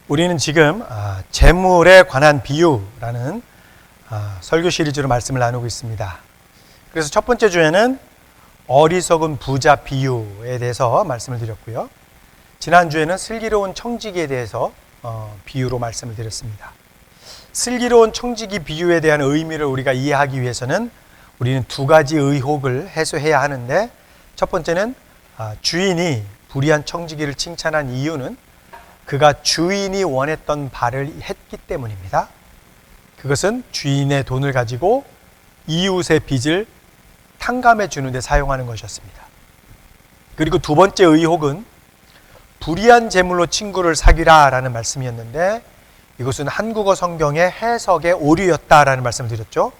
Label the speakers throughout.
Speaker 1: 우리는 지금 재물에 관한 비유라는 설교 시리즈로 말씀을 나누고 있습니다. 그래서 첫 번째 주에는 어리석은 부자 비유에 대해서 말씀을 드렸고요. 지난주에는 슬기로운 청지기에 대해서 비유로 말씀을 드렸습니다. 슬기로운 청지기 비유에 대한 의미를 우리가 이해하기 위해서는 우리는 두 가지 의혹을 해소해야 하는데, 첫 번째는 주인이 불의한 청지기를 칭찬한 이유는 그가 주인이 원했던 바를 했기 때문입니다. 그것은 주인의 돈을 가지고 이웃의 빚을 탕감해 주는 데 사용하는 것이었습니다. 그리고 두 번째 의혹은 불의한 재물로 친구를 사귀라 라는 말씀이었는데, 이것은 한국어 성경의 해석의 오류였다라는 말씀을 드렸죠.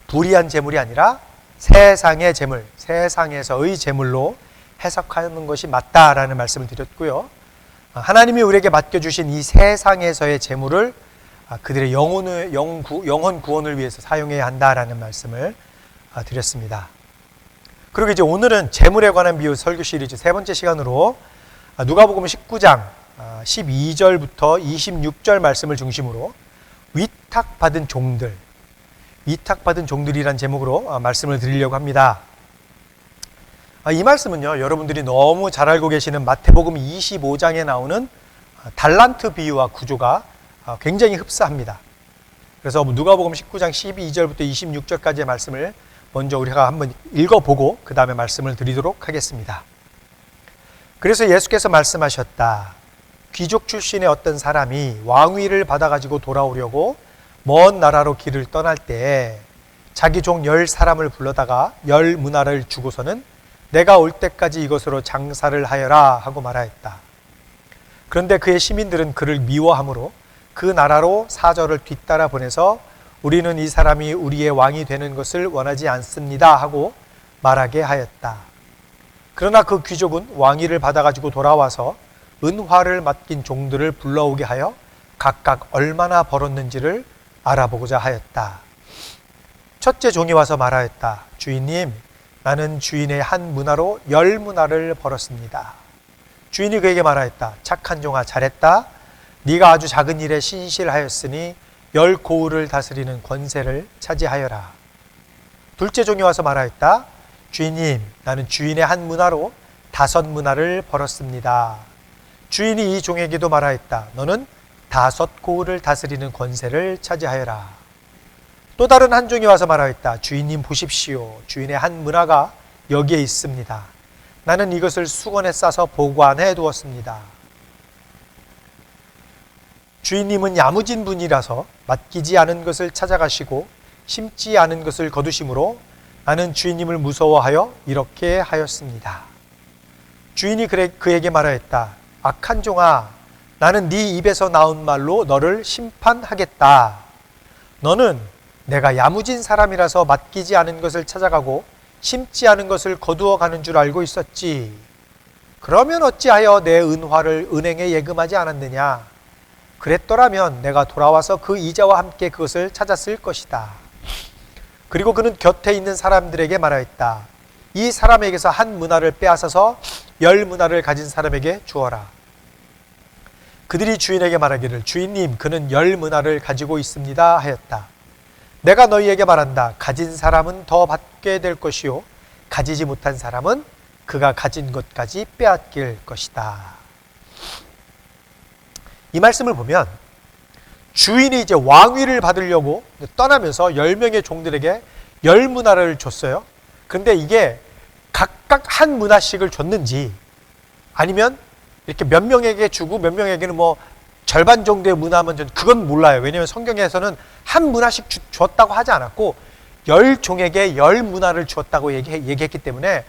Speaker 1: 불의한 재물이 아니라 세상의 재물, 세상에서의 재물로 해석하는 것이 맞다라는 말씀을 드렸고요. 하나님이 우리에게 맡겨주신 이 세상에서의 재물을 그들의 영혼 구원을 위해서 사용해야 한다라는 말씀을 드렸습니다. 그리고 이제 오늘은 재물에 관한 비유 설교 시리즈 세 번째 시간으로 누가복음 19장 12절부터 26절 말씀을 중심으로 위탁받은 종들이란 제목으로 말씀을 드리려고 합니다. 이 말씀은요, 여러분들이 너무 잘 알고 계시는 마태복음 25장에 나오는 달란트 비유와 구조가 굉장히 흡사합니다. 그래서 누가복음 19장 12절부터 26절까지의 말씀을 먼저 우리가 한번 읽어보고 그 다음에 말씀을 드리도록 하겠습니다. 그래서 예수께서 말씀하셨다. 귀족 출신의 어떤 사람이 왕위를 받아가지고 돌아오려고 먼 나라로 길을 떠날 때 자기 종 10사람을 불러다가 10문화를 주고서는 내가 올 때까지 이것으로 장사를 하여라 하고 말하였다. 그런데 그의 시민들은 그를 미워하므로 그 나라로 사절을 뒤따라 보내서 우리는 이 사람이 우리의 왕이 되는 것을 원하지 않습니다 하고 말하게 하였다. 그러나 그 귀족은 왕위를 받아가지고 돌아와서 은화를 맡긴 종들을 불러오게 하여 각각 얼마나 벌었는지를 알아보고자 하였다. 첫째 종이 와서 말하였다. 주인님, 나는 주인의 한 문화로 10문화를 벌었습니다. 주인이 그에게 말하였다. 착한 종아, 잘했다. 네가 아주 작은 일에 신실하였으니 10고을을 다스리는 권세를 차지하여라. 둘째 종이 와서 말하였다. 주인님, 나는 주인의 한 문화로 5문화를 벌었습니다. 주인이 이 종에게도 말하였다. 너는 5고을을 다스리는 권세를 차지하여라. 또 다른 한 종이 와서 말하였다. 주인님 보십시오. 주인의 한 문화가 여기에 있습니다. 나는 이것을 수건에 싸서 보관해 두었습니다. 주인님은 야무진 분이라서 맡기지 않은 것을 찾아가시고 심지 않은 것을 거두심으로 나는 주인님을 무서워하여 이렇게 하였습니다. 주인이 그에게 말하였다. 악한 종아, 나는 네 입에서 나온 말로 너를 심판하겠다. 너는 내가 야무진 사람이라서 맡기지 않은 것을 찾아가고 심지 않은 것을 거두어 가는 줄 알고 있었지. 그러면 어찌하여 내 은화를 은행에 예금하지 않았느냐? 그랬더라면 내가 돌아와서 그 이자와 함께 그것을 찾았을 것이다. 그리고 그는 곁에 있는 사람들에게 말하였다. 이 사람에게서 한 문화를 빼앗아서 10문화를 가진 사람에게 주어라. 그들이 주인에게 말하기를 주인님, 그는 10문화를 가지고 있습니다 하였다. 내가 너희에게 말한다. 가진 사람은 더 받게 될 것이요 가지지 못한 사람은 그가 가진 것까지 빼앗길 것이다. 이 말씀을 보면 주인이 이제 왕위를 받으려고 떠나면서 10명의 종들에게 10문화를 줬어요. 그런데 이게 각각 한 문화씩을 줬는지 아니면 이렇게 몇 명에게 주고 몇 명에게는 뭐 절반 정도의 문화만 준, 그건 몰라요. 왜냐하면 성경에서는 한 문화씩 줬다고 하지 않았고 10종에게 10문화를 주었다고 얘기했기 때문에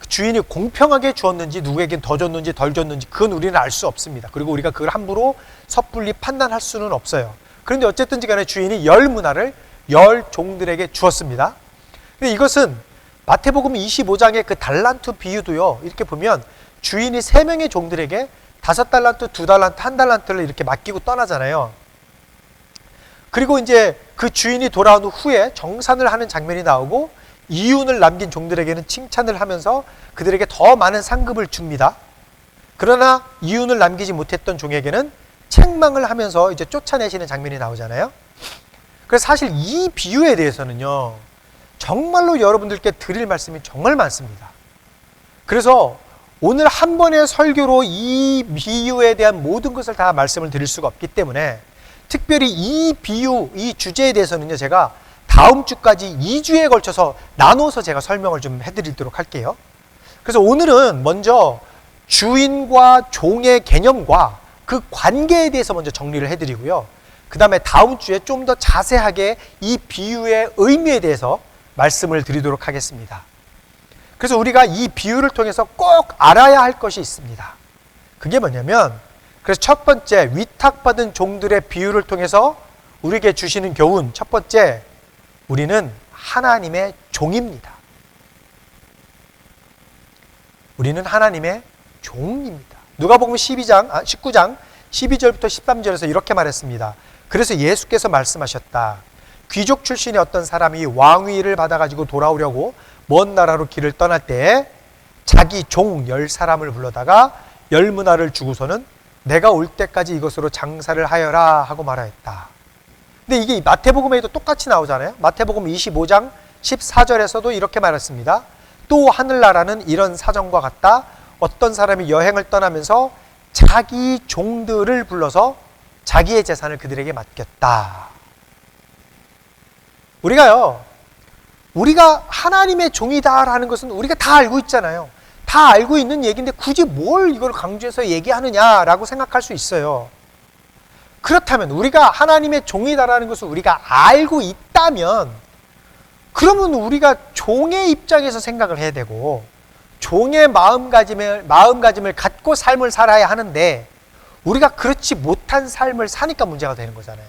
Speaker 1: 주인이 공평하게 주었는지 누구에겐 더 줬는지 덜 줬는지 그건 우리는 알 수 없습니다. 그리고 우리가 그걸 함부로 섣불리 판단할 수는 없어요. 그런데 어쨌든지 간에 주인이 10문화를 10종들에게 주었습니다. 근데 이것은 마태복음 25장의 그 달란트 비유도요, 이렇게 보면 주인이 3명의 종들에게 5달란트, 2달란트, 1달란트를 이렇게 맡기고 떠나잖아요. 그리고 이제 그 주인이 돌아온 후에 정산을 하는 장면이 나오고 이윤을 남긴 종들에게는 칭찬을 하면서 그들에게 더 많은 상급을 줍니다. 그러나 이윤을 남기지 못했던 종에게는 책망을 하면서 이제 쫓아내시는 장면이 나오잖아요. 그래서 사실 이 비유에 대해서는요, 정말로 여러분들께 드릴 말씀이 정말 많습니다. 그래서 오늘 한 번의 설교로 이 비유에 대한 모든 것을 다 말씀을 드릴 수가 없기 때문에 특별히 이 비유, 이 주제에 대해서는요, 제가 다음 주까지 2주에 걸쳐서 나눠서 제가 설명을 좀 해드리도록 할게요. 그래서 오늘은 먼저 주인과 종의 개념과 그 관계에 대해서 먼저 정리를 해드리고요. 그 다음에 다음 주에 좀 더 자세하게 이 비유의 의미에 대해서 말씀을 드리도록 하겠습니다. 그래서 우리가 이 비유를 통해서 꼭 알아야 할 것이 있습니다. 그게 뭐냐면, 그래서 첫 번째, 위탁받은 종들의 비유를 통해서 우리에게 주시는 교훈, 첫 번째, 우리는 하나님의 종입니다. 우리는 하나님의 종입니다. 누가복음 19장 12절부터 13절에서 이렇게 말했습니다. 그래서 예수께서 말씀하셨다. 귀족 출신의 어떤 사람이 왕위를 받아가지고 돌아오려고 먼 나라로 길을 떠날 때 자기 종 10사람을 불러다가 10문화를 주고서는 내가 올 때까지 이것으로 장사를 하여라 하고 말하였다. 근데 이게 마태복음에도 똑같이 나오잖아요. 마태복음 25장 14절에서도 이렇게 말했습니다. 또 하늘나라는 이런 사정과 같다. 어떤 사람이 여행을 떠나면서 자기 종들을 불러서 자기의 재산을 그들에게 맡겼다. 우리가 하나님의 종이다라는 것은 우리가 다 알고 있잖아요. 다 알고 있는 얘기인데 굳이 뭘 이걸 강조해서 얘기하느냐라고 생각할 수 있어요. 그렇다면 우리가 하나님의 종이다라는 것을 우리가 알고 있다면 그러면 우리가 종의 입장에서 생각을 해야 되고 종의 마음가짐을 갖고 삶을 살아야 하는데 우리가 그렇지 못한 삶을 사니까 문제가 되는 거잖아요.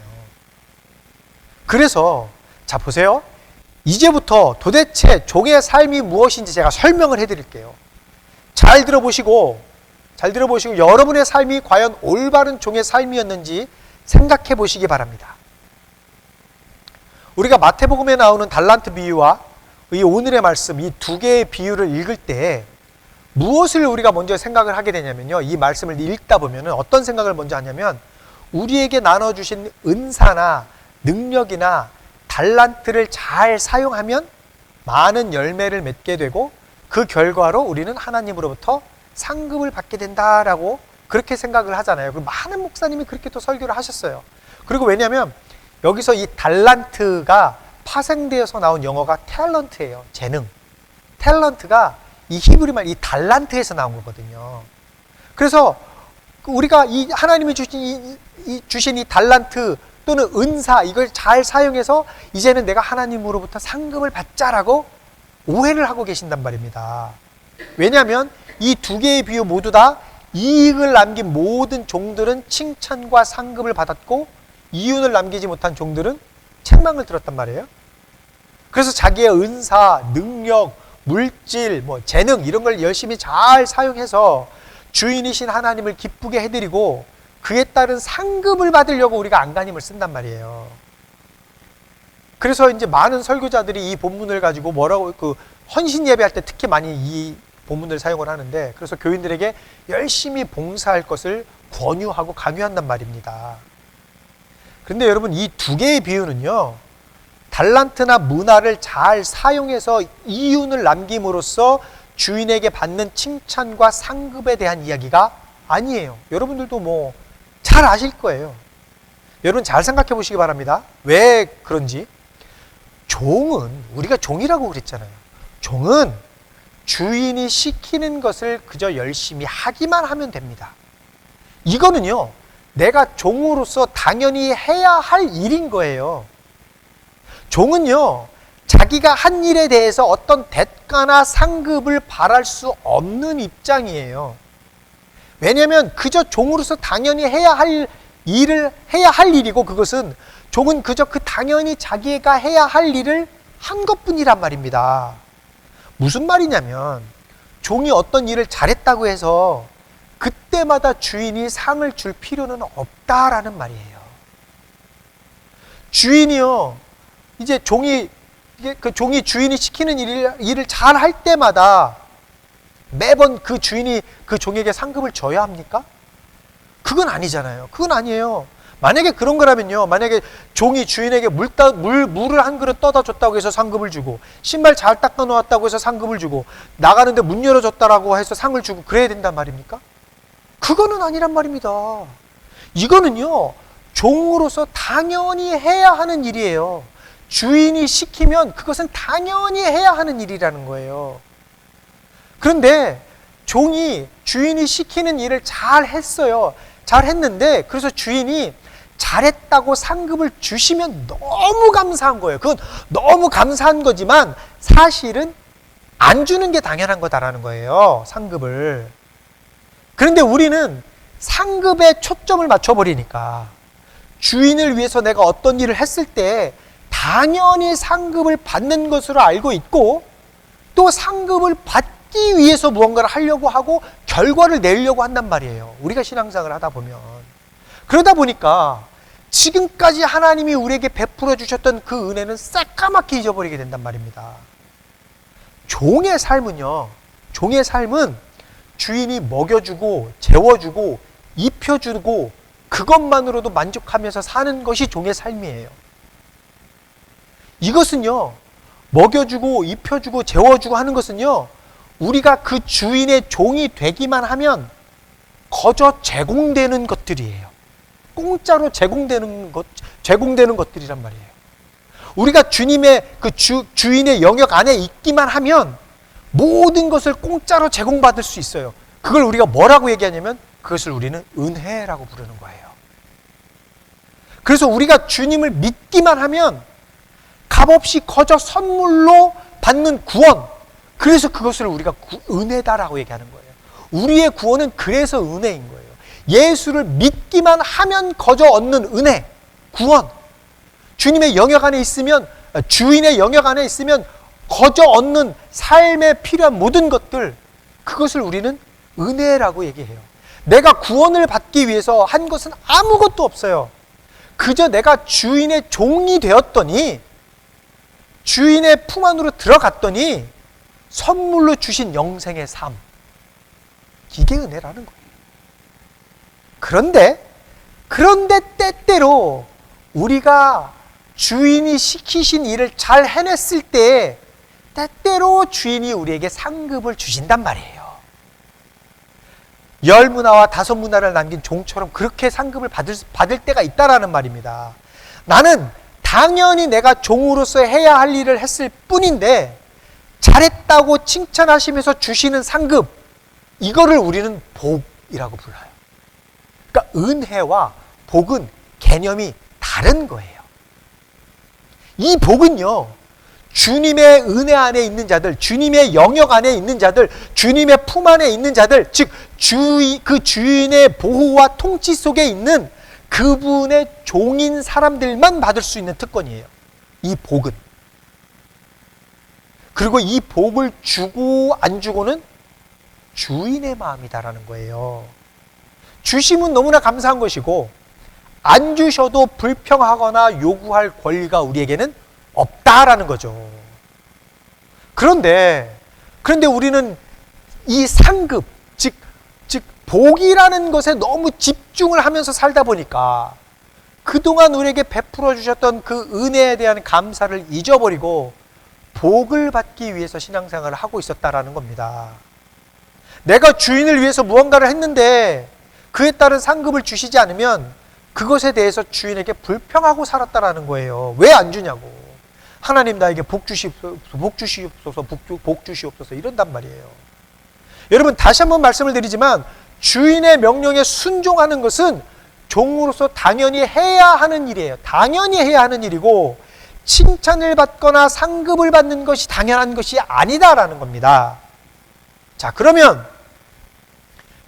Speaker 1: 그래서 자 보세요. 이제부터 도대체 종의 삶이 무엇인지 제가 설명을 해드릴게요. 잘 들어보시고 여러분의 삶이 과연 올바른 종의 삶이었는지 생각해 보시기 바랍니다. 우리가 마태복음에 나오는 달란트 비유와 이 오늘의 말씀, 이 두 개의 비유를 읽을 때 무엇을 우리가 먼저 생각을 하게 되냐면요. 이 말씀을 읽다 보면 어떤 생각을 먼저 하냐면 우리에게 나눠주신 은사나 능력이나 달란트를 잘 사용하면 많은 열매를 맺게 되고 그 결과로 우리는 하나님으로부터 상급을 받게 된다라고 그렇게 생각을 하잖아요. 그리고 많은 목사님이 그렇게 또 설교를 하셨어요. 그리고 왜냐하면 여기서 이 달란트가 파생되어서 나온 영어가 탤런트예요. 재능. 탤런트가 이 히브리 말 이 달란트에서 나온 거거든요. 그래서 우리가 이 하나님이 주신 이 달란트 또는 은사 이걸 잘 사용해서 이제는 내가 하나님으로부터 상급을 받자라고 오해를 하고 계신단 말입니다. 왜냐하면 이 두 개의 비유 모두 다 이익을 남긴 모든 종들은 칭찬과 상급을 받았고 이윤을 남기지 못한 종들은 책망을 들었단 말이에요. 그래서 자기의 은사, 능력, 물질, 재능 이런 걸 열심히 잘 사용해서 주인이신 하나님을 기쁘게 해드리고 그에 따른 상급을 받으려고 우리가 안간힘을 쓴단 말이에요. 그래서 이제 많은 설교자들이 이 본문을 가지고 헌신 예배할 때 특히 많이 이 본문을 사용을 하는데 그래서 교인들에게 열심히 봉사할 것을 권유하고 강요한단 말입니다. 그런데 여러분 이 두 개의 비유는요. 달란트나 문화를 잘 사용해서 이윤을 남김으로써 주인에게 받는 칭찬과 상급에 대한 이야기가 아니에요. 여러분들도 잘 아실 거예요. 여러분 잘 생각해 보시기 바랍니다. 왜 그런지. 종은 우리가 종이라고 그랬잖아요. 종은 주인이 시키는 것을 그저 열심히 하기만 하면 됩니다. 이거는요. 내가 종으로서 당연히 해야 할 일인 거예요. 종은요. 자기가 한 일에 대해서 어떤 대가나 상급을 바랄 수 없는 입장이에요. 왜냐하면 그저 종으로서 당연히 해야 할 일이고 그것은 종은 그저 그 당연히 자기가 해야 할 일을 한 것뿐이란 말입니다. 무슨 말이냐면 종이 어떤 일을 잘했다고 해서 그때마다 주인이 상을 줄 필요는 없다라는 말이에요. 주인이요. 이제 종이 주인이 시키는 일을 잘 할 때마다 매번 그 주인이 그 종에게 상급을 줘야 합니까? 그건 아니잖아요. 그건 아니에요. 만약에 그런 거라면요, 만약에 종이 주인에게 물을 한 그릇 떠다 줬다고 해서 상급을 주고, 신발 잘 닦아 놓았다고 해서 상급을 주고, 나가는데 문 열어줬다라고 해서 상을 주고 그래야 된단 말입니까? 그거는 아니란 말입니다. 이거는요, 종으로서 당연히 해야 하는 일이에요. 주인이 시키면 그것은 당연히 해야 하는 일이라는 거예요. 그런데 종이 주인이 시키는 일을 잘 했어요. 잘 했는데, 그래서 주인이 잘했다고 상급을 주시면 너무 감사한 거예요. 그건 너무 감사한 거지만 사실은 안 주는 게 당연한 거다라는 거예요, 상급을. 그런데 우리는 상급에 초점을 맞춰버리니까 주인을 위해서 내가 어떤 일을 했을 때 당연히 상급을 받는 것으로 알고 있고, 또 상급을 받기 위해서 무언가를 하려고 하고 결과를 내려고 한단 말이에요, 우리가 신앙생활을 하다 보면. 그러다 보니까 지금까지 하나님이 우리에게 베풀어 주셨던 그 은혜는 새까맣게 잊어버리게 된단 말입니다. 종의 삶은요, 종의 삶은 주인이 먹여주고 재워주고 입혀주고 그것만으로도 만족하면서 사는 것이 종의 삶이에요. 이것은요, 먹여주고 입혀주고 재워주고 하는 것은요, 우리가 그 주인의 종이 되기만 하면 거저 제공되는 것들이에요. 공짜로 제공되는 것들이란 말이에요. 우리가 주님의 그 주인의 영역 안에 있기만 하면 모든 것을 공짜로 제공받을 수 있어요. 그걸 우리가 뭐라고 얘기하냐면 그것을 우리는 은혜라고 부르는 거예요. 그래서 우리가 주님을 믿기만 하면 값없이 거저 선물로 받는 구원, 그래서 그것을 우리가 은혜다라고 얘기하는 거예요. 우리의 구원은 그래서 은혜인 거예요. 예수를 믿기만 하면 거저 얻는 은혜, 구원. 주님의 영역 안에 있으면, 주인의 영역 안에 있으면 거저 얻는 삶에 필요한 모든 것들, 그것을 우리는 은혜라고 얘기해요. 내가 구원을 받기 위해서 한 것은 아무것도 없어요. 그저 내가 주인의 종이 되었더니, 주인의 품 안으로 들어갔더니 선물로 주신 영생의 삶, 이게 은혜라는 거예요. 그런데 때때로 우리가 주인이 시키신 일을 잘 해냈을 때 때때로 주인이 우리에게 상급을 주신단 말이에요. 10문화와 5문화를 남긴 종처럼 그렇게 상급을 받을 때가 있다라는 말입니다. 나는 당연히 내가 종으로서 해야 할 일을 했을 뿐인데 잘했다고 칭찬하시면서 주시는 상급, 이거를 우리는 복이라고 불러요. 그러니까 은혜와 복은 개념이 다른 거예요. 이 복은요, 주님의 은혜 안에 있는 자들, 주님의 영역 안에 있는 자들, 주님의 품 안에 있는 자들, 즉 그 주인의 보호와 통치 속에 있는 그분의 종인 사람들만 받을 수 있는 특권이에요, 이 복은. 그리고 이 복을 주고 안 주고는 주인의 마음이다라는 거예요. 주심은 너무나 감사한 것이고 안 주셔도 불평하거나 요구할 권리가 우리에게는 없다라는 거죠. 그런데 우리는 이 상급, 즉 복이라는 것에 너무 집중을 하면서 살다 보니까 그동안 우리에게 베풀어 주셨던 그 은혜에 대한 감사를 잊어버리고 복을 받기 위해서 신앙생활을 하고 있었다라는 겁니다. 내가 주인을 위해서 무언가를 했는데 그에 따른 상급을 주시지 않으면 그것에 대해서 주인에게 불평하고 살았다라는 거예요. 왜 안 주냐고. 하나님 나에게 복 주시옵소서 이런단 말이에요. 여러분, 다시 한번 말씀을 드리지만 주인의 명령에 순종하는 것은 종으로서 당연히 해야 하는 일이에요. 당연히 해야 하는 일이고 칭찬을 받거나 상급을 받는 것이 당연한 것이 아니다라는 겁니다. 자, 그러면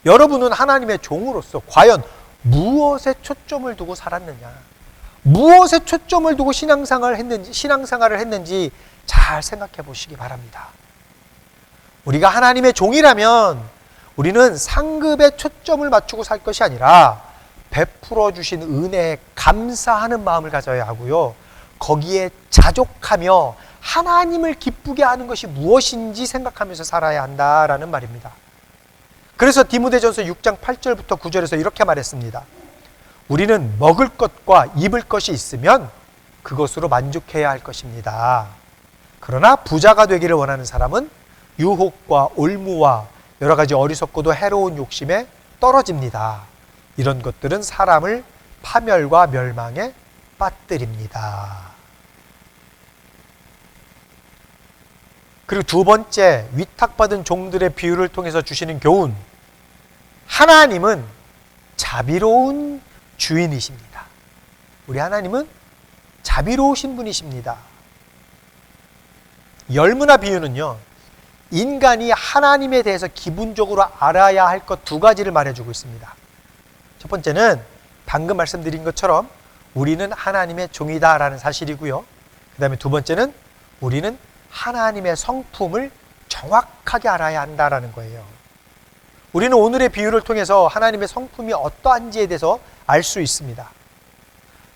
Speaker 1: 여러분은 하나님의 종으로서 과연 무엇에 초점을 두고 살았느냐, 무엇에 초점을 두고 신앙생활을 했는지 잘 생각해 보시기 바랍니다. 우리가 하나님의 종이라면 우리는 상급에 초점을 맞추고 살 것이 아니라 베풀어 주신 은혜에 감사하는 마음을 가져야 하고요, 거기에 자족하며 하나님을 기쁘게 하는 것이 무엇인지 생각하면서 살아야 한다라는 말입니다. 그래서 디모데전서 6장 8절부터 9절에서 이렇게 말했습니다. 우리는 먹을 것과 입을 것이 있으면 그것으로 만족해야 할 것입니다. 그러나 부자가 되기를 원하는 사람은 유혹과 올무와 여러 가지 어리석고도 해로운 욕심에 떨어집니다. 이런 것들은 사람을 파멸과 멸망에 빠뜨립니다. 그리고 두 번째, 위탁받은 종들의 비유를 통해서 주시는 교훈. 하나님은 자비로운 주인이십니다. 우리 하나님은 자비로우신 분이십니다. 열무나 비유는요, 인간이 하나님에 대해서 기본적으로 알아야 할 것 두 가지를 말해주고 있습니다. 첫 번째는 방금 말씀드린 것처럼 우리는 하나님의 종이다라는 사실이고요. 그 다음에 두 번째는 우리는 하나님의 성품을 정확하게 알아야 한다라는 거예요. 우리는 오늘의 비유를 통해서 하나님의 성품이 어떠한지에 대해서 알 수 있습니다.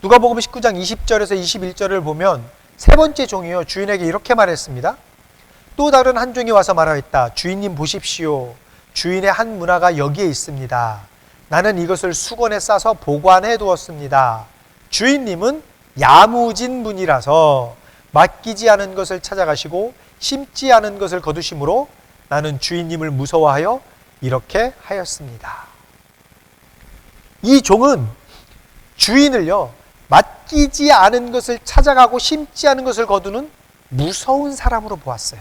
Speaker 1: 누가복음 19장 20절에서 21절을 보면 세 번째 종이요, 주인에게 이렇게 말했습니다. 또 다른 한 종이 와서 말하였다. 주인님 보십시오. 주인의 한 문화가 여기에 있습니다. 나는 이것을 수건에 싸서 보관해 두었습니다. 주인님은 야무진 분이라서 맡기지 않은 것을 찾아가시고 심지 않은 것을 거두심으로 나는 주인님을 무서워하여 이렇게 하였습니다. 이 종은 주인을요, 맡기지 않은 것을 찾아가고 심지 않은 것을 거두는 무서운 사람으로 보았어요.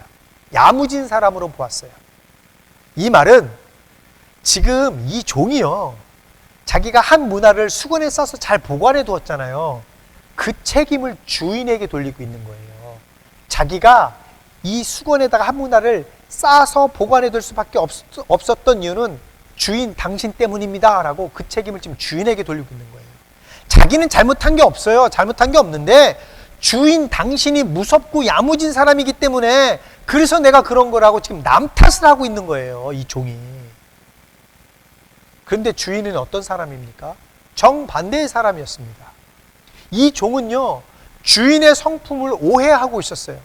Speaker 1: 야무진 사람으로 보았어요. 이 말은 지금 이 종이요, 자기가 한 문화를 수건에 싸서 잘 보관해 두었잖아요. 그 책임을 주인에게 돌리고 있는 거예요. 자기가 이 수건에다가 한 문화를 싸서 보관해 둘 수밖에 없었던 이유는 주인 당신 때문입니다 라고 그 책임을 지금 주인에게 돌리고 있는 거예요. 자기는 잘못한 게 없어요. 잘못한 게 없는데 주인 당신이 무섭고 야무진 사람이기 때문에 그래서 내가 그런 거라고 지금 남 탓을 하고 있는 거예요, 이 종이. 그런데 주인은 어떤 사람입니까? 정반대의 사람이었습니다. 이 종은요, 주인의 성품을 오해하고 있었어요.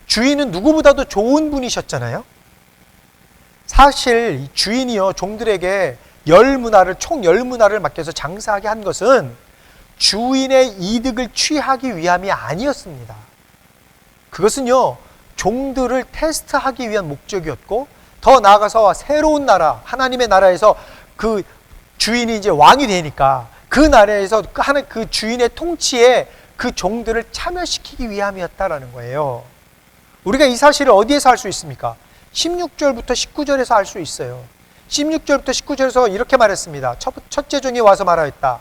Speaker 1: 주인은 누구보다도 좋은 분이셨잖아요. 사실 주인이요, 종들에게 총 10문화를 맡겨서 장사하게 한 것은 주인의 이득을 취하기 위함이 아니었습니다. 그것은요, 종들을 테스트하기 위한 목적이었고, 더 나아가서 새로운 나라, 하나님의 나라에서 그 주인이 이제 왕이 되니까 그 나라에서 그 주인의 통치에 그 종들을 참여시키기 위함이었다라는 거예요. 우리가 이 사실을 어디에서 알 수 있습니까? 16절부터 19절에서 알 수 있어요. 16절부터 19절에서 이렇게 말했습니다. 첫째 종이 와서 말하였다.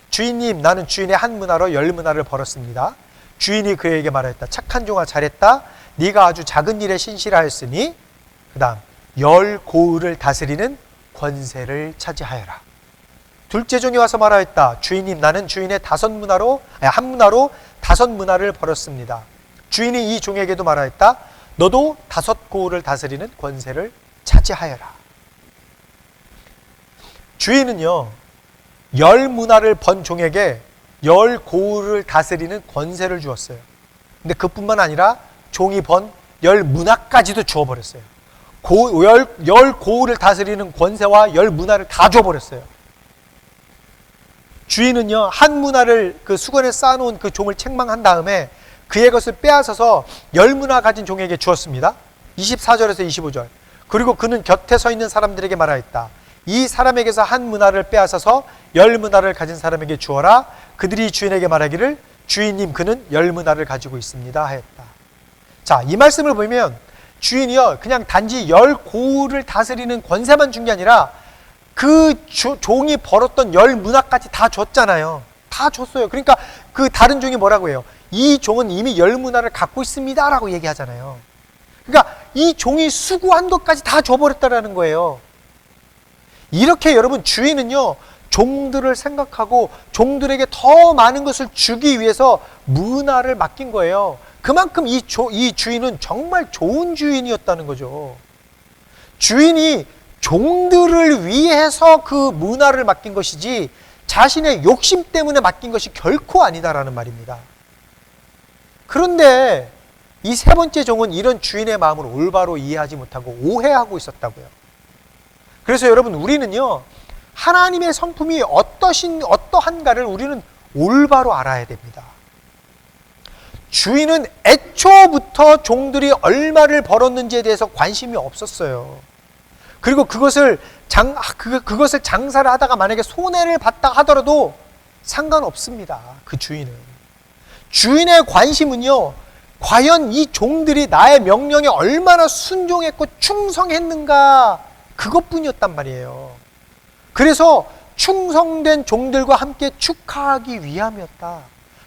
Speaker 1: 주인님, 나는 주인의 한 문화로 10문화를 벌었습니다. 주인이 그에게 말하였다. 착한 종아, 잘했다. 네가 아주 작은 일에 신실하였으니 그 다음 10고을을 다스리는 권세를 차지하여라. 둘째 종이 와서 말하였다. 주인님, 나는 주인의 한 문화로 5문화를 벌었습니다. 주인이 이 종에게도 말하였다. 너도 5고을을 다스리는 권세를 차지하여라. 주인은요, 10문화를 번 종에게 10고을을 다스리는 권세를 주었어요. 근데 그뿐만 아니라 종이 번 10문화까지도 주어버렸어요. 10고을을 다스리는 권세와 10문화를 다 줘버렸어요. 주인은요, 한 문화를 그 수건에 쌓아놓은 그 종을 책망한 다음에 그의 것을 빼앗아서 10문화 가진 종에게 주었습니다. 24절에서 25절. 그리고 그는 곁에 서 있는 사람들에게 말하였다. 이 사람에게서 한 문화를 빼앗아서 10문화를 가진 사람에게 주어라. 그들이 주인에게 말하기를 주인님, 그는 10문화를 가지고 있습니다 하였다. 자, 이 말씀을 보면 주인이요, 그냥 단지 10고을을 다스리는 권세만 준 게 아니라 그 종이 벌었던 10문화까지 다 줬잖아요. 다 줬어요. 그러니까 그 다른 종이 뭐라고 해요? 이 종은 이미 10문화를 갖고 있습니다 라고 얘기하잖아요. 그러니까 이 종이 수고한 것까지 다 줘버렸다라는 거예요. 이렇게 여러분, 주인은요, 종들을 생각하고 종들에게 더 많은 것을 주기 위해서 문화를 맡긴 거예요. 그만큼 이 주인은 정말 좋은 주인이었다는 거죠. 주인이 종들을 위해서 그 문화를 맡긴 것이지 자신의 욕심 때문에 맡긴 것이 결코 아니다라는 말입니다. 그런데 이 세 번째 종은 이런 주인의 마음을 올바로 이해하지 못하고 오해하고 있었다고요. 그래서 여러분, 우리는요, 하나님의 성품이 어떠한가를 우리는 올바로 알아야 됩니다. 주인은 애초부터 종들이 얼마를 벌었는지에 대해서 관심이 없었어요. 그리고 그것을 장사를 하다가 만약에 손해를 봤다 하더라도 상관없습니다. 그 주인은. 주인의 관심은요, 과연 이 종들이 나의 명령에 얼마나 순종했고 충성했는가, 그것뿐이었단 말이에요. 그래서 충성된 종들과 함께 축하하기 위함이었다.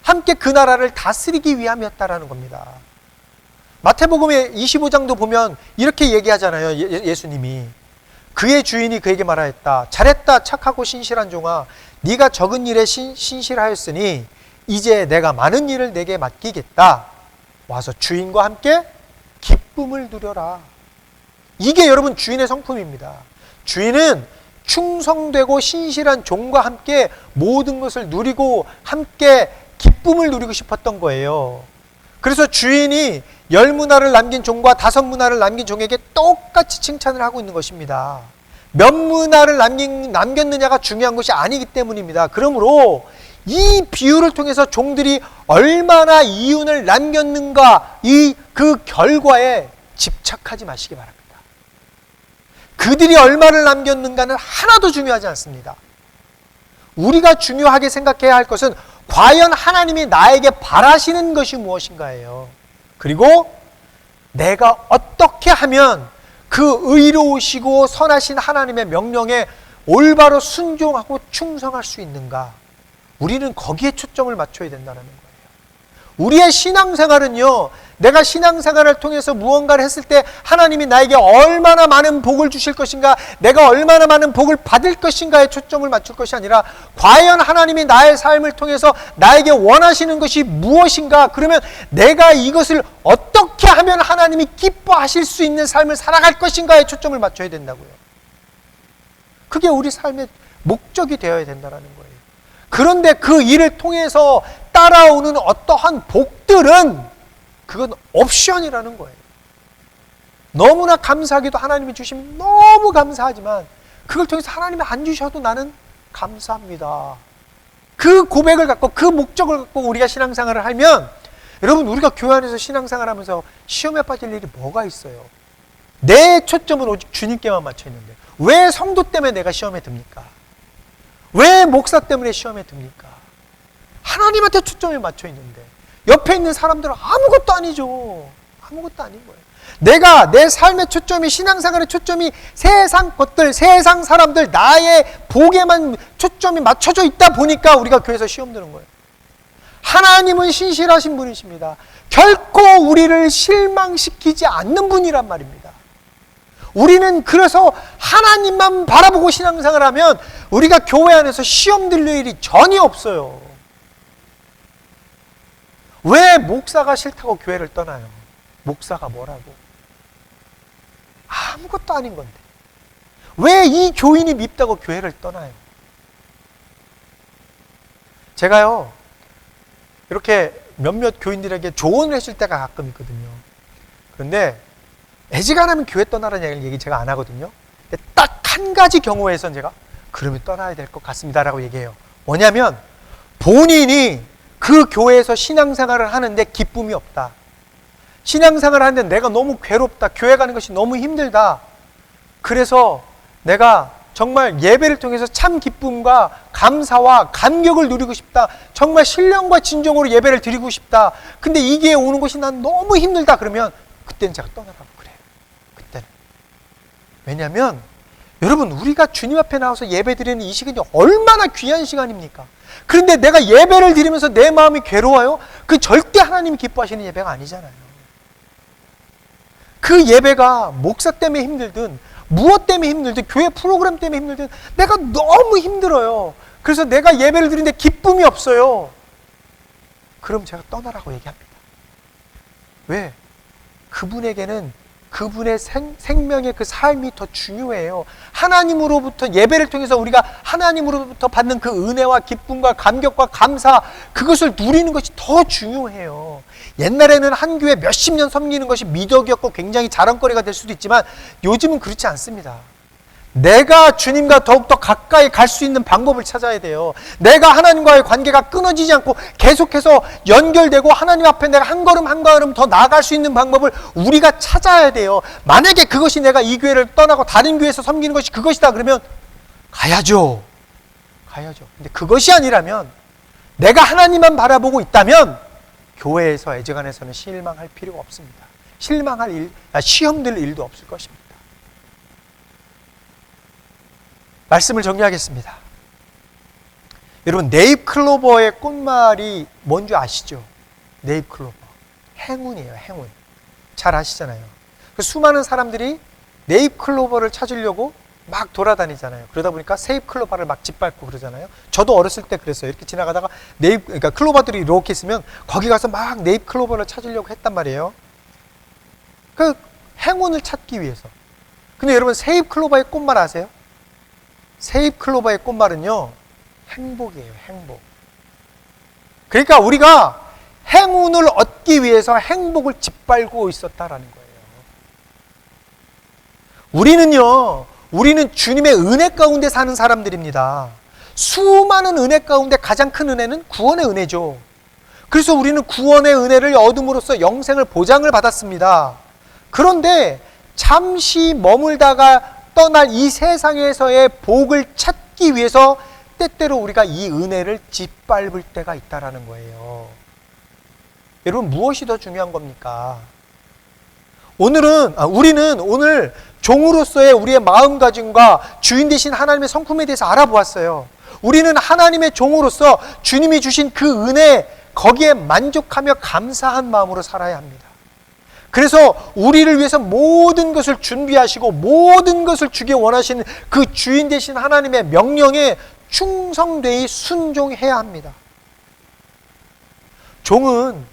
Speaker 1: 함께 그 나라를 다스리기 위함이었다라는 겁니다. 마태복음의 25장도 보면 이렇게 얘기하잖아요. 예수님이. 그의 주인이 그에게 말하였다. 잘했다, 착하고 신실한 종아. 네가 적은 일에 신실하였으니 이제 내가 많은 일을 내게 맡기겠다. 와서 주인과 함께 기쁨을 누려라. 이게 여러분 주인의 성품입니다. 주인은 충성되고 신실한 종과 함께 모든 것을 누리고 함께 기쁨을 누리고 싶었던 거예요. 그래서 주인이 10문화를 남긴 종과 5문화를 남긴 종에게 똑같이 칭찬을 하고 있는 것입니다. 몇 문화를 남겼느냐가 중요한 것이 아니기 때문입니다. 그러므로 이 비유를 통해서 종들이 얼마나 이윤을 남겼는가, 그 결과에 집착하지 마시기 바랍니다. 그들이 얼마를 남겼는가는 하나도 중요하지 않습니다. 우리가 중요하게 생각해야 할 것은 과연 하나님이 나에게 바라시는 것이 무엇인가예요. 그리고 내가 어떻게 하면 그 의로우시고 선하신 하나님의 명령에 올바로 순종하고 충성할 수 있는가, 우리는 거기에 초점을 맞춰야 된다는 거예요. 우리의 신앙생활은요, 내가 신앙생활을 통해서 무언가를 했을 때 하나님이 나에게 얼마나 많은 복을 주실 것인가, 내가 얼마나 많은 복을 받을 것인가에 초점을 맞출 것이 아니라 과연 하나님이 나의 삶을 통해서 나에게 원하시는 것이 무엇인가, 그러면 내가 이것을 어떻게 하면 하나님이 기뻐하실 수 있는 삶을 살아갈 것인가에 초점을 맞춰야 된다고요. 그게 우리 삶의 목적이 되어야 된다는 거예요. 그런데 그 일을 통해서 따라오는 어떠한 복들은 그건 옵션이라는 거예요. 너무나 감사하게도 하나님이 주시면 너무 감사하지만 그걸 통해서 하나님이 안 주셔도 나는 감사합니다. 그 고백을 갖고 그 목적을 갖고 우리가 신앙생활을 하면, 여러분, 우리가 교회 안에서 신앙생활을 하면서 시험에 빠질 일이 뭐가 있어요? 내 초점은 오직 주님께만 맞춰 있는데 왜 성도 때문에 내가 시험에 듭니까? 왜 목사 때문에 시험에 듭니까? 하나님한테 초점이 맞춰 있는데 옆에 있는 사람들은 아무것도 아니죠. 아무것도 아닌 거예요. 내가 내 삶의 초점이, 신앙생활의 초점이 세상 것들, 세상 사람들, 나의 복에만 초점이 맞춰져 있다 보니까 우리가 교회에서 시험 드는 거예요. 하나님은 신실하신 분이십니다. 결코 우리를 실망시키지 않는 분이란 말입니다. 우리는 그래서 하나님만 바라보고 신앙생활을 하면 우리가 교회 안에서 시험 들릴 일이 전혀 없어요. 왜 목사가 싫다고 교회를 떠나요? 목사가 뭐라고? 아무것도 아닌 건데. 왜 이 교인이 밉다고 교회를 떠나요? 제가요, 이렇게 몇몇 교인들에게 조언을 해줄 때가 가끔 있거든요. 그런데 애지간하면 교회 떠나라는 얘기 제가 안 하거든요. 딱 한 가지 경우에선 제가 그러면 떠나야 될 것 같습니다라고 얘기해요. 뭐냐면 본인이 그 교회에서 신앙생활을 하는데 기쁨이 없다. 신앙생활을 하는데 내가 너무 괴롭다. 교회 가는 것이 너무 힘들다. 그래서 내가 정말 예배를 통해서 참 기쁨과 감사와 감격을 누리고 싶다. 정말 신령과 진정으로 예배를 드리고 싶다. 근데 이게 오는 것이 난 너무 힘들다. 그러면 그때는 제가 떠나라고 그래요. 그때는. 왜냐하면 여러분, 우리가 주님 앞에 나와서 예배 드리는 이 시간이 얼마나 귀한 시간입니까? 그런데 내가 예배를 드리면서 내 마음이 괴로워요? 그 절대 하나님이 기뻐하시는 예배가 아니잖아요. 그 예배가 목사 때문에 힘들든 무엇 때문에 힘들든 교회 프로그램 때문에 힘들든 내가 너무 힘들어요. 그래서 내가 예배를 드리는데 기쁨이 없어요. 그럼 제가 떠나라고 얘기합니다. 왜? 그분에게는 그분의 생명의 그 삶이 더 중요해요. 하나님으로부터, 예배를 통해서 우리가 하나님으로부터 받는 그 은혜와 기쁨과 감격과 감사, 그것을 누리는 것이 더 중요해요. 옛날에는 한 교회 몇십 년 섬기는 것이 미덕이었고 굉장히 자랑거리가 될 수도 있지만 요즘은 그렇지 않습니다. 내가 주님과 더욱더 가까이 갈 수 있는 방법을 찾아야 돼요. 내가 하나님과의 관계가 끊어지지 않고 계속해서 연결되고 하나님 앞에 내가 한 걸음 한 걸음 더 나아갈 수 있는 방법을 우리가 찾아야 돼요. 만약에 그것이 내가 이 교회를 떠나고 다른 교회에서 섬기는 것이 그것이다 그러면 가야죠. 근데 그것이 아니라면, 내가 하나님만 바라보고 있다면 교회에서 애정안에서는 실망할 필요가 없습니다. 시험 들 일도 없을 것입니다. 말씀을 정리하겠습니다. 여러분, 네잎클로버의 꽃말이 뭔지 아시죠? 네잎클로버. 행운이에요, 행운. 잘 아시잖아요. 수많은 사람들이 네잎클로버를 찾으려고 막 돌아다니잖아요. 그러다 보니까 세잎클로버를 막 짓밟고 그러잖아요. 저도 어렸을 때 그랬어요. 이렇게 지나가다가 그러니까 클로버들이 이렇게 있으면 거기 가서 막 네잎클로버를 찾으려고 했단 말이에요. 그 행운을 찾기 위해서. 근데 여러분, 세잎클로버의 꽃말 아세요? 세잎클로버의 꽃말은요, 행복이에요, 행복. 그러니까 우리가 행운을 얻기 위해서 행복을 짓밟고 있었다라는 거예요. 우리는 주님의 은혜 가운데 사는 사람들입니다. 수많은 은혜 가운데 가장 큰 은혜는 구원의 은혜죠. 그래서 우리는 구원의 은혜를 얻음으로써 영생을 보장을 받았습니다. 그런데 잠시 머물다가 떠날 이 세상에서의 복을 찾기 위해서 때때로 우리가 이 은혜를 짓밟을 때가 있다라는 거예요. 여러분, 무엇이 더 중요한 겁니까? 우리는 오늘 종으로서의 우리의 마음가짐과 주인 되신 하나님의 성품에 대해서 알아보았어요. 우리는 하나님의 종으로서 주님이 주신 그 은혜, 거기에 만족하며 감사한 마음으로 살아야 합니다. 그래서 우리를 위해서 모든 것을 준비하시고 모든 것을 주기 원하시는 그 주인 되신 하나님의 명령에 충성되이 순종해야 합니다. 종은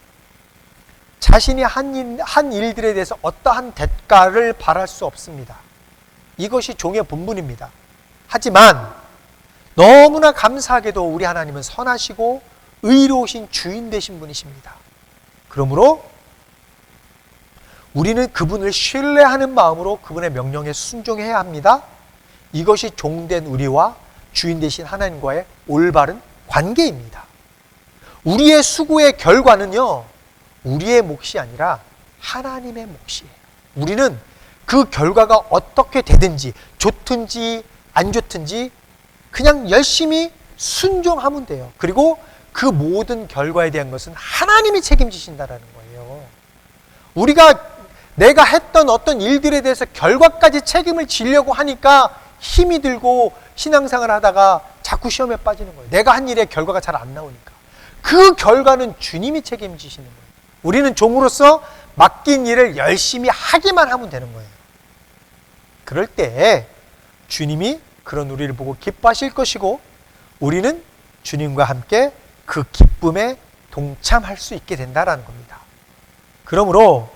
Speaker 1: 자신이 한 일들에 대해서 어떠한 대가를 바랄 수 없습니다. 이것이 종의 본분입니다. 하지만 너무나 감사하게도 우리 하나님은 선하시고 의로우신 주인 되신 분이십니다. 그러므로 우리는 그분을 신뢰하는 마음으로 그분의 명령에 순종해야 합니다. 이것이 종된 우리와 주인 되신 하나님과의 올바른 관계입니다. 우리의 수고의 결과는요, 우리의 몫이 아니라 하나님의 몫이에요. 우리는 그 결과가 어떻게 되든지, 좋든지 안 좋든지 그냥 열심히 순종하면 돼요. 그리고 그 모든 결과에 대한 것은 하나님이 책임지신다라는 거예요. 내가 했던 어떤 일들에 대해서 결과까지 책임을 지려고 하니까 힘이 들고 신앙생활을 하다가 자꾸 시험에 빠지는 거예요. 내가 한 일의 결과가 잘 안 나오니까. 그 결과는 주님이 책임지시는 거예요. 우리는 종으로서 맡긴 일을 열심히 하기만 하면 되는 거예요. 그럴 때 주님이 그런 우리를 보고 기뻐하실 것이고, 우리는 주님과 함께 그 기쁨에 동참할 수 있게 된다라는 겁니다. 그러므로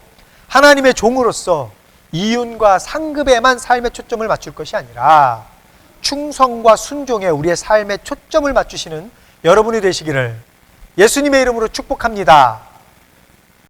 Speaker 1: 하나님의 종으로서 이윤과 상급에만 삶의 초점을 맞출 것이 아니라 충성과 순종에 우리의 삶의 초점을 맞추시는 여러분이 되시기를 예수님의 이름으로 축복합니다.